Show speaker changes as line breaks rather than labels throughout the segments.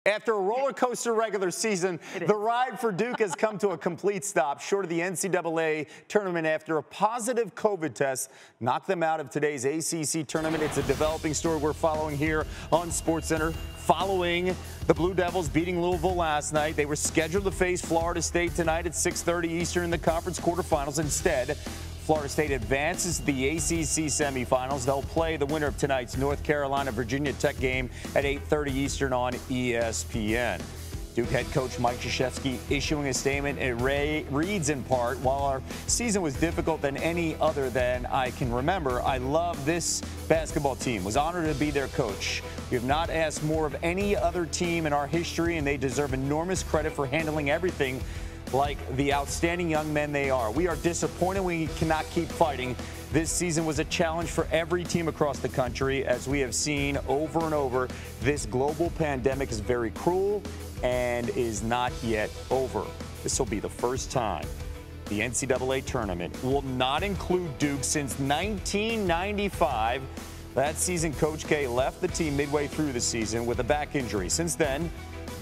After a roller coaster regular season, the ride for Duke has come to a complete stop short of the NCAA tournament after a positive COVID test knocked them out of today's ACC tournament. It's a developing story we're following here on SportsCenter. Following the Blue Devils beating Louisville last night, they were scheduled to face Florida State tonight at 6:30 Eastern in the conference quarterfinals. Instead, Florida State advances to the ACC semifinals. They'll play the winner of tonight's North Carolina-Virginia Tech game at 8:30 Eastern on ESPN. Duke head coach Mike Krzyzewski issuing a statement. It reads in part, while our season was difficult than any other than I can remember, I love this basketball team. Was honored to be their coach. We have not asked more of any other team in our history, and they deserve enormous credit for handling everything like the outstanding young men they are. We are disappointed we cannot keep fighting. This season was a challenge for every team across the country. As we have seen over and over, this global pandemic is very cruel and is not yet over. This will be the first time the NCAA tournament will not include Duke since 1995. That season, Coach K left the team midway through the season with a back injury. Since then,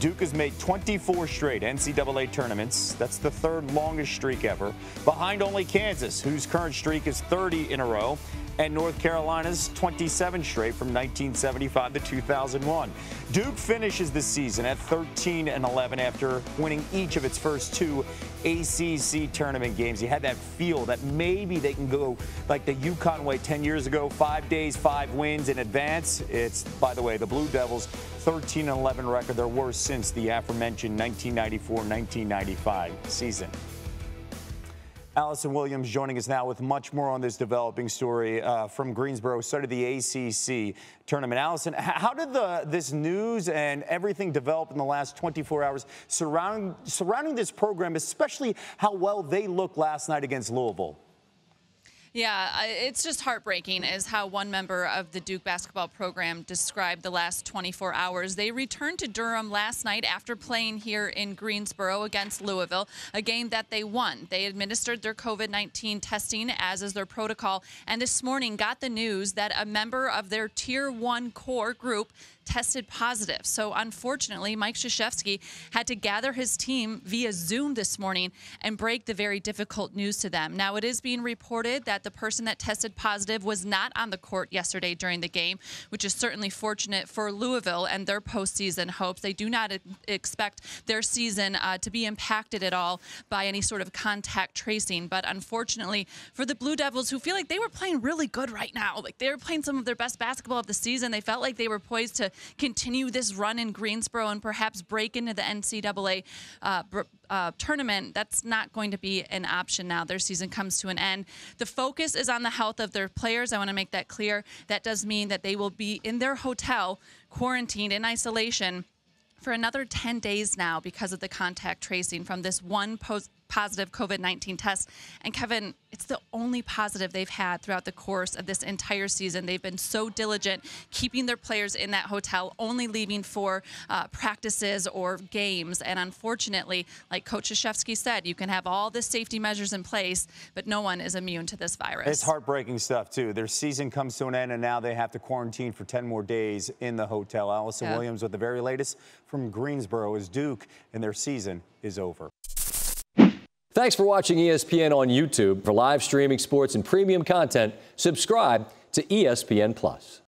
Duke has made 24 straight NCAA tournaments. That's the third longest streak ever, behind only Kansas, whose current streak is 30 in a row, and North Carolina's 27 straight from 1975 to 2001. Duke finishes the season at 13-11 after winning each of its first two ACC tournament games. You had that feel that maybe they can go like the UConn way 10 years ago, 5 days, 5 wins in advance. It's, by the way, the Blue Devils' 13-11 record, their worst since the aforementioned 1994-1995 season. Allison Williams joining us now with much more on this developing story from Greensboro, start of the ACC tournament. Allison, how did this news and everything develop in the last 24 hours surrounding this program, especially how well they looked last night against Louisville?
Yeah, it's just heartbreaking is how one member of the Duke basketball program described the last 24 hours. They returned to Durham last night after playing here in Greensboro against Louisville, a game that they won. They administered their COVID-19 testing, as is their protocol, and this morning got the news that a member of their Tier 1 core group tested positive. So unfortunately, Mike Krzyzewski had to gather his team via Zoom this morning and break the very difficult news to them. Now, it is being reported that the person that tested positive was not on the court yesterday during the game, which is certainly fortunate for Louisville and their postseason hopes. They do not expect their season to be impacted at all by any sort of contact tracing. But unfortunately for the Blue Devils, who feel like they were playing really good right now, like they were playing some of their best basketball of the season, they felt like they were poised to continue this run in Greensboro and perhaps break into the NCAA tournament. That's not going to be an option now. Their season comes to an end. The focus is on the health of their players. I want to make that clear. That does mean that they will be in their hotel, quarantined in isolation for another 10 days now because of the contact tracing from this one positive COVID-19 test. And Kevin, it's the only positive they've had throughout the course of this entire season. They've been so diligent keeping their players in that hotel, only leaving for practices or games. And unfortunately, like Coach Krzyzewski said, you can have all the safety measures in place, but no one is immune to this virus.
It's heartbreaking stuff, too. Their season comes to an end, and now they have to quarantine for 10 more days in the hotel. Allison Williams with the very latest from Greensboro as Duke, and their season is over.
Thanks for watching ESPN on YouTube. For live streaming sports and premium content, subscribe to ESPN+.